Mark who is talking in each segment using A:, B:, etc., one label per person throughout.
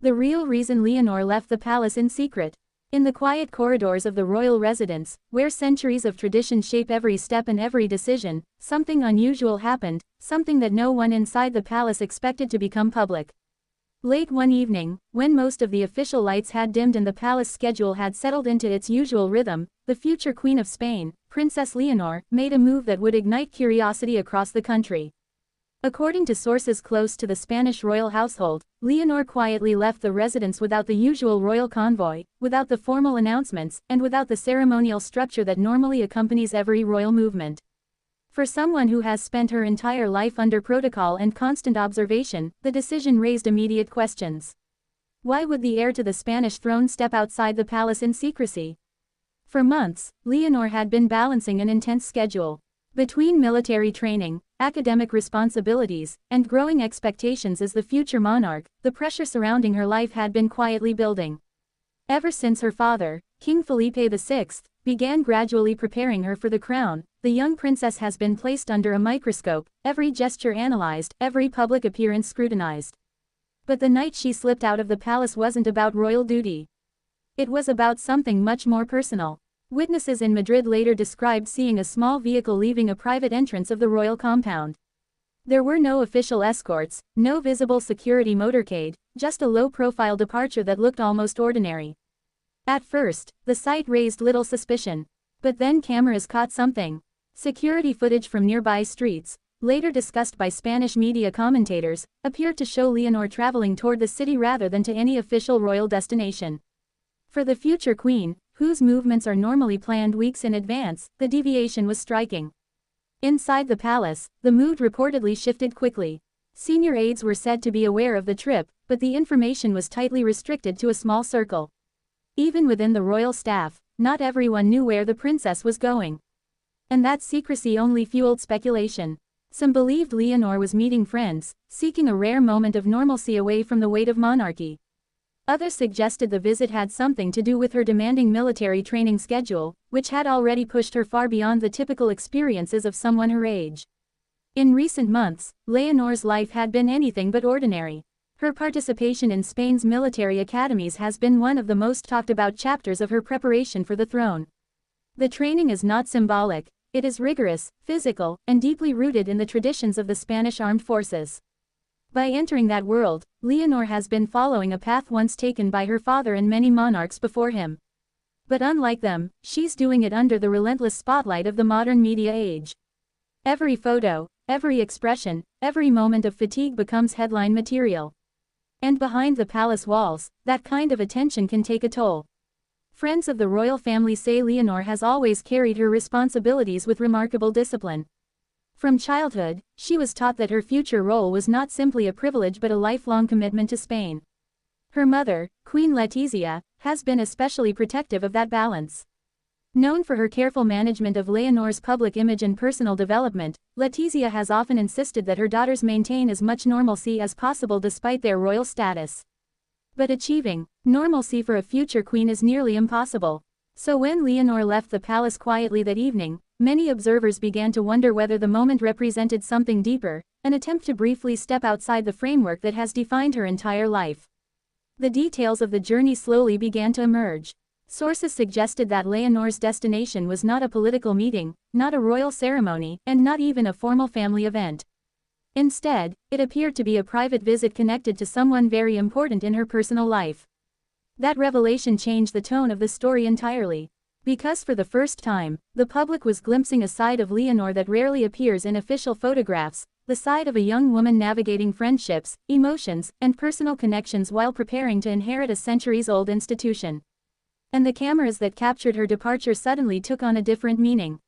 A: The real reason Leonor left the palace in secret. In the quiet corridors of the royal residence, where centuries of tradition shape every step and every decision, something unusual happened, something that no one inside the palace expected to become public. Late one evening, when most of the official lights had dimmed and the palace schedule had settled into its usual rhythm, the future Queen of Spain, Princess Leonor, made a move that would ignite curiosity across the country. According to sources close to the Spanish royal household, Leonor quietly left the residence without the usual royal convoy, without the formal announcements, and without the ceremonial structure that normally accompanies every royal movement. For someone who has spent her entire life under protocol and constant observation, the decision raised immediate questions. Why would the heir to the Spanish throne step outside the palace in secrecy? For months, Leonor had been balancing an intense schedule. Between military training, academic responsibilities, and growing expectations as the future monarch, the pressure surrounding her life had been quietly building. Ever since her father, King Felipe VI, began gradually preparing her for the crown, the young princess has been placed under a microscope, every gesture analyzed, every public appearance scrutinized. But the night she slipped out of the palace wasn't about royal duty. It was about something much more personal. Witnesses in Madrid later described seeing a small vehicle leaving a private entrance of the royal compound. There were no official escorts, no visible security motorcade, just a low-profile departure that looked almost ordinary. At first, the sight raised little suspicion. But then cameras caught something. Security footage from nearby streets, later discussed by Spanish media commentators, appeared to show Leonor traveling toward the city rather than to any official royal destination. For the future queen, whose movements are normally planned weeks in advance, the deviation was striking. Inside the palace, the mood reportedly shifted quickly. Senior aides were said to be aware of the trip, but the information was tightly restricted to a small circle. Even within the royal staff, not everyone knew where the princess was going. And that secrecy only fueled speculation. Some believed Leonor was meeting friends, seeking a rare moment of normalcy away from the weight of monarchy. Others suggested the visit had something to do with her demanding military training schedule, which had already pushed her far beyond the typical experiences of someone her age. In recent months, Leonor's life had been anything but ordinary. Her participation in Spain's military academies has been one of the most talked about chapters of her preparation for the throne. The training is not symbolic, it is rigorous, physical, and deeply rooted in the traditions of the Spanish armed forces. By entering that world, Leonor has been following a path once taken by her father and many monarchs before him. But unlike them, she's doing it under the relentless spotlight of the modern media age. Every photo, every expression, every moment of fatigue becomes headline material. And behind the palace walls, that kind of attention can take a toll. Friends of the royal family say Leonor has always carried her responsibilities with remarkable discipline. From childhood, she was taught that her future role was not simply a privilege but a lifelong commitment to Spain. Her mother, Queen Letizia, has been especially protective of that balance. Known for her careful management of Leonor's public image and personal development, Letizia has often insisted that her daughters maintain as much normalcy as possible despite their royal status. But achieving normalcy for a future queen is nearly impossible. So when Leonor left the palace quietly that evening, many observers began to wonder whether the moment represented something deeper, an attempt to briefly step outside the framework that has defined her entire life. The details of the journey slowly began to emerge. Sources suggested that Leonor's destination was not a political meeting, not a royal ceremony, and not even a formal family event. Instead, it appeared to be a private visit connected to someone very important in her personal life. That revelation changed the tone of the story entirely. Because for the first time, the public was glimpsing a side of Leonor that rarely appears in official photographs, the side of a young woman navigating friendships, emotions, and personal connections while preparing to inherit a centuries-old institution. And the cameras that captured her departure suddenly took on a different meaning.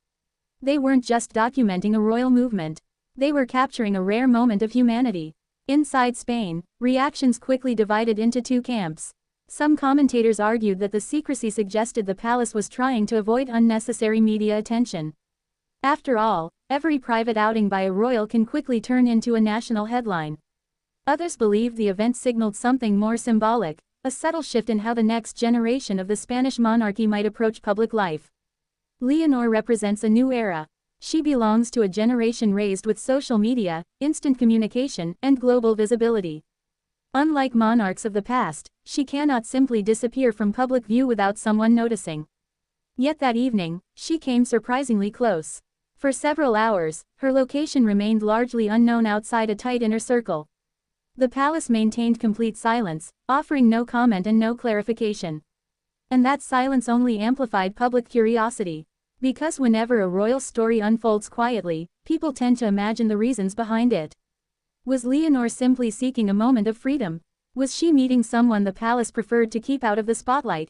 A: They weren't just documenting a royal movement. They were capturing a rare moment of humanity. Inside Spain, reactions quickly divided into two camps. Some commentators argued that the secrecy suggested the palace was trying to avoid unnecessary media attention. After all, every private outing by a royal can quickly turn into a national headline. Others believed the event signaled something more symbolic, a subtle shift in how the next generation of the Spanish monarchy might approach public life. Leonor represents a new era. She belongs to a generation raised with social media, instant communication, and global visibility. Unlike monarchs of the past, she cannot simply disappear from public view without someone noticing. Yet that evening, she came surprisingly close. For several hours, her location remained largely unknown outside a tight inner circle. The palace maintained complete silence, offering no comment and no clarification. And that silence only amplified public curiosity. Because whenever a royal story unfolds quietly, people tend to imagine the reasons behind it. Was Leonor simply seeking a moment of freedom? Was she meeting someone the palace preferred to keep out of the spotlight?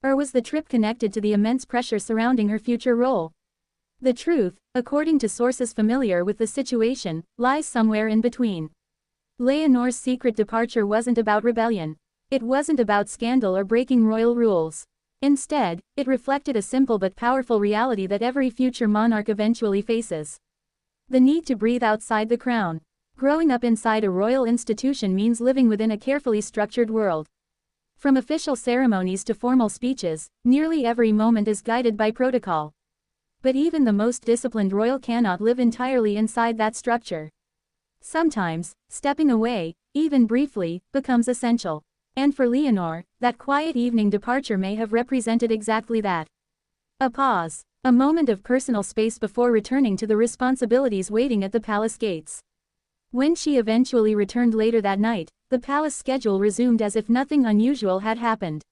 A: Or was the trip connected to the immense pressure surrounding her future role? The truth, according to sources familiar with the situation, lies somewhere in between. Leonor's secret departure wasn't about rebellion. It wasn't about scandal or breaking royal rules. Instead, it reflected a simple but powerful reality that every future monarch eventually faces. The need to breathe outside the crown. Growing up inside a royal institution means living within a carefully structured world. From official ceremonies to formal speeches, nearly every moment is guided by protocol. But even the most disciplined royal cannot live entirely inside that structure. Sometimes, stepping away, even briefly, becomes essential. And for Leonor, that quiet evening departure may have represented exactly that. A pause. A moment of personal space before returning to the responsibilities waiting at the palace gates. When she eventually returned later that night, the palace schedule resumed as if nothing unusual had happened.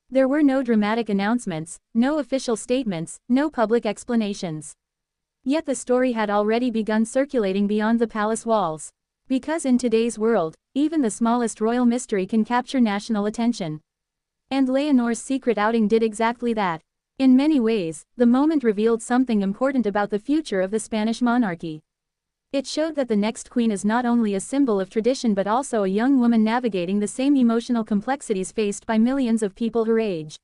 A: There were no dramatic announcements, no official statements, no public explanations. Yet the story had already begun circulating beyond the palace walls. Because in today's world, even the smallest royal mystery can capture national attention. And Leonor's secret outing did exactly that. In many ways, the moment revealed something important about the future of the Spanish monarchy. It showed that the next queen is not only a symbol of tradition but also a young woman navigating the same emotional complexities faced by millions of people her age.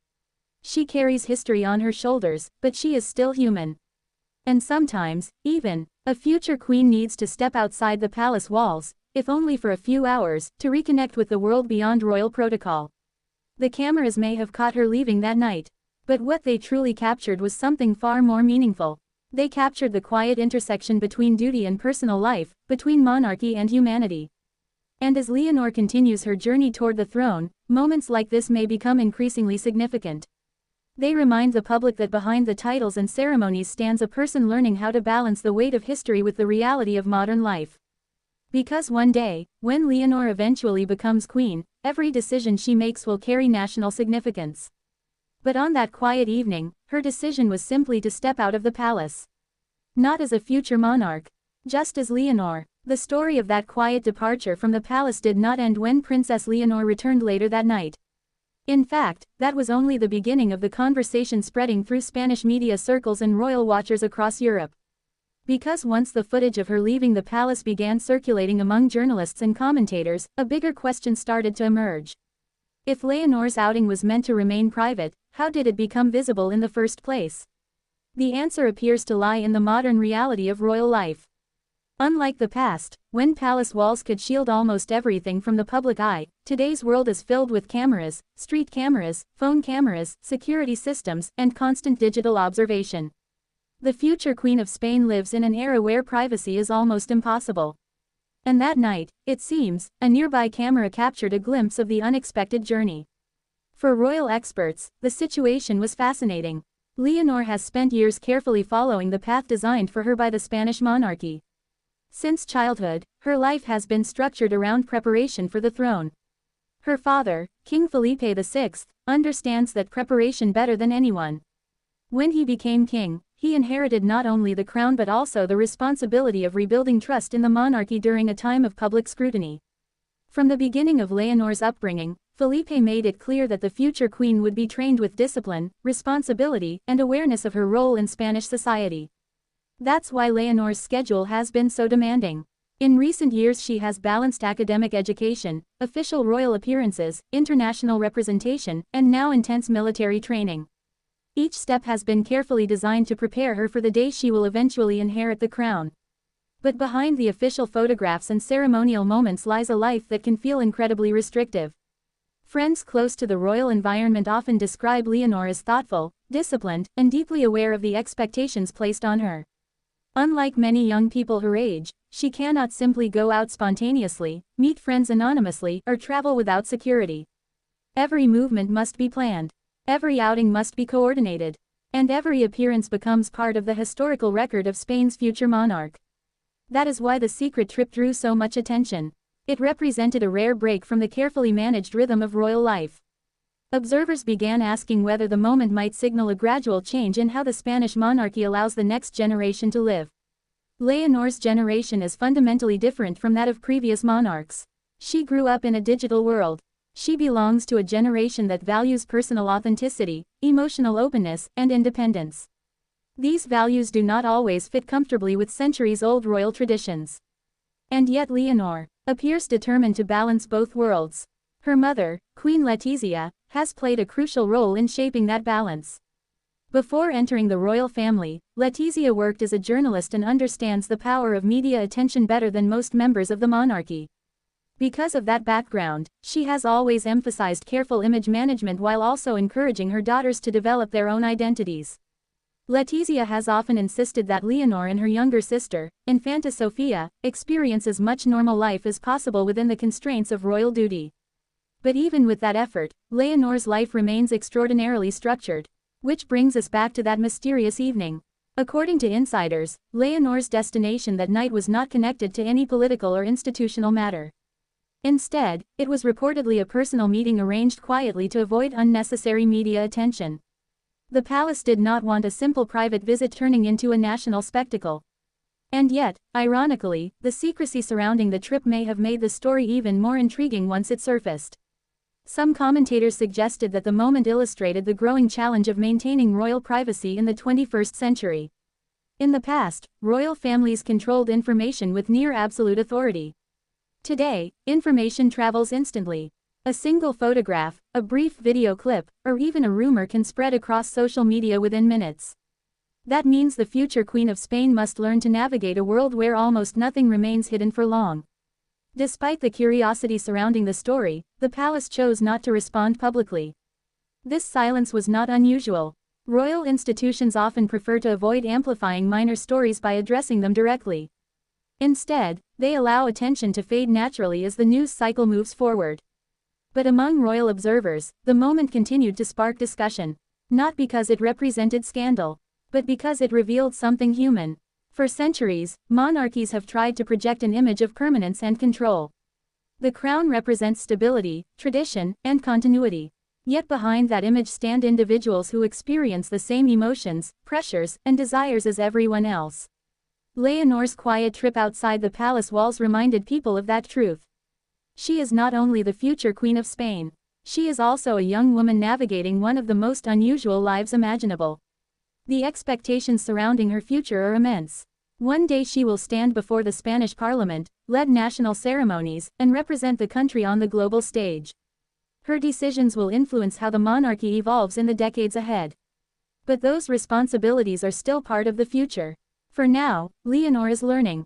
A: She carries history on her shoulders, but she is still human. And sometimes, even, a future queen needs to step outside the palace walls, if only for a few hours, to reconnect with the world beyond royal protocol. The cameras may have caught her leaving that night. But what they truly captured was something far more meaningful. They captured the quiet intersection between duty and personal life, between monarchy and humanity. And as Leonor continues her journey toward the throne, moments like this may become increasingly significant. They remind the public that behind the titles and ceremonies stands a person learning how to balance the weight of history with the reality of modern life. Because one day, when Leonor eventually becomes queen, every decision she makes will carry national significance. But on that quiet evening, her decision was simply to step out of the palace. Not as a future monarch. Just as Leonor. The story of that quiet departure from the palace did not end when Princess Leonor returned later that night. In fact, that was only the beginning of the conversation spreading through Spanish media circles and royal watchers across Europe. Because once the footage of her leaving the palace began circulating among journalists and commentators, a bigger question started to emerge. If Leonor's outing was meant to remain private, how did it become visible in the first place? The answer appears to lie in the modern reality of royal life. Unlike the past, when palace walls could shield almost everything from the public eye, today's world is filled with cameras, street cameras, phone cameras, security systems, and constant digital observation. The future Queen of Spain lives in an era where privacy is almost impossible. And that night, it seems, a nearby camera captured a glimpse of the unexpected journey. For royal experts, the situation was fascinating. Leonor has spent years carefully following the path designed for her by the Spanish monarchy. Since childhood, her life has been structured around preparation for the throne. Her father, King Felipe VI, understands that preparation better than anyone. When he became king, he inherited not only the crown but also the responsibility of rebuilding trust in the monarchy during a time of public scrutiny. From the beginning of Leonor's upbringing, Felipe made it clear that the future queen would be trained with discipline, responsibility, and awareness of her role in Spanish society. That's why Leonor's schedule has been so demanding. In recent years she has balanced academic education, official royal appearances, international representation, and now intense military training. Each step has been carefully designed to prepare her for the day she will eventually inherit the crown. But behind the official photographs and ceremonial moments lies a life that can feel incredibly restrictive. Friends close to the royal environment often describe Leonor as thoughtful, disciplined, and deeply aware of the expectations placed on her. Unlike many young people her age, she cannot simply go out spontaneously, meet friends anonymously, or travel without security. Every movement must be planned. Every outing must be coordinated. And every appearance becomes part of the historical record of Spain's future monarch. That is why the secret trip drew so much attention. It represented a rare break from the carefully managed rhythm of royal life. Observers began asking whether the moment might signal a gradual change in how the Spanish monarchy allows the next generation to live. Leonor's generation is fundamentally different from that of previous monarchs. She grew up in a digital world. She belongs to a generation that values personal authenticity, emotional openness, and independence. These values do not always fit comfortably with centuries-old royal traditions. And yet Leonor appears determined to balance both worlds. Her mother, Queen Letizia, has played a crucial role in shaping that balance. Before entering the royal family, Letizia worked as a journalist and understands the power of media attention better than most members of the monarchy. Because of that background, she has always emphasized careful image management while also encouraging her daughters to develop their own identities. Letizia has often insisted that Leonor and her younger sister, Infanta Sofia, experience as much normal life as possible within the constraints of royal duty. But even with that effort, Leonor's life remains extraordinarily structured. Which brings us back to that mysterious evening. According to insiders, Leonor's destination that night was not connected to any political or institutional matter. Instead, it was reportedly a personal meeting arranged quietly to avoid unnecessary media attention. The palace did not want a simple private visit turning into a national spectacle. And yet, ironically, the secrecy surrounding the trip may have made the story even more intriguing once it surfaced. Some commentators suggested that the moment illustrated the growing challenge of maintaining royal privacy in the 21st century. In the past, royal families controlled information with near absolute authority. Today, information travels instantly. A single photograph, a brief video clip, or even a rumor can spread across social media within minutes. That means the future Queen of Spain must learn to navigate a world where almost nothing remains hidden for long. Despite the curiosity surrounding the story, the palace chose not to respond publicly. This silence was not unusual. Royal institutions often prefer to avoid amplifying minor stories by addressing them directly. Instead, they allow attention to fade naturally as the news cycle moves forward. But among royal observers, the moment continued to spark discussion, not because it represented scandal, but because it revealed something human. For centuries, monarchies have tried to project an image of permanence and control. The crown represents stability, tradition, and continuity. Yet behind that image stand individuals who experience the same emotions, pressures, and desires as everyone else. Leonor's quiet trip outside the palace walls reminded people of that truth. She is not only the future Queen of Spain. She is also a young woman navigating one of the most unusual lives imaginable. The expectations surrounding her future are immense. One day she will stand before the Spanish Parliament, lead national ceremonies, and represent the country on the global stage. Her decisions will influence how the monarchy evolves in the decades ahead. But those responsibilities are still part of the future. For now, Leonor is learning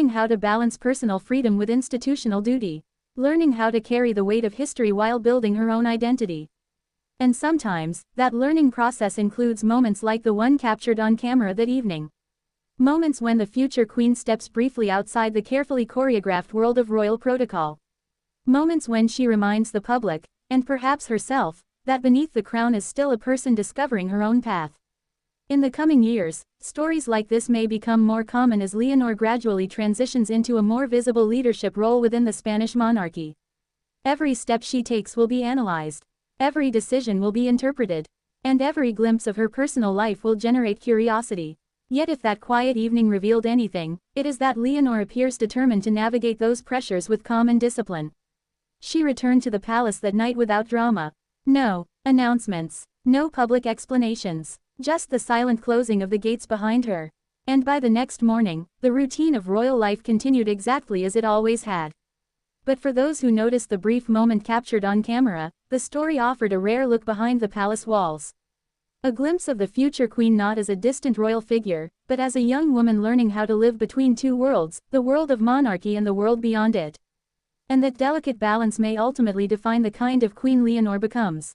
A: how to balance personal freedom with institutional duty, learning how to carry the weight of history while building her own identity. And sometimes, that learning process includes moments like the one captured on camera that evening. Moments when the future queen steps briefly outside the carefully choreographed world of royal protocol. Moments when she reminds the public, and perhaps herself, that beneath the crown is still a person discovering her own path. In the coming years, stories like this may become more common as Leonor gradually transitions into a more visible leadership role within the Spanish monarchy. Every step she takes will be analyzed. Every decision will be interpreted. And every glimpse of her personal life will generate curiosity. Yet if that quiet evening revealed anything, it is that Leonor appears determined to navigate those pressures with calm and discipline. She returned to the palace that night without drama. No announcements. No public explanations. Just the silent closing of the gates behind her. And by the next morning, the routine of royal life continued exactly as it always had. But for those who noticed the brief moment captured on camera, the story offered a rare look behind the palace walls. A glimpse of the future queen not as a distant royal figure, but as a young woman learning how to live between two worlds, the world of monarchy and the world beyond it. And that delicate balance may ultimately define the kind of Queen Leonor becomes.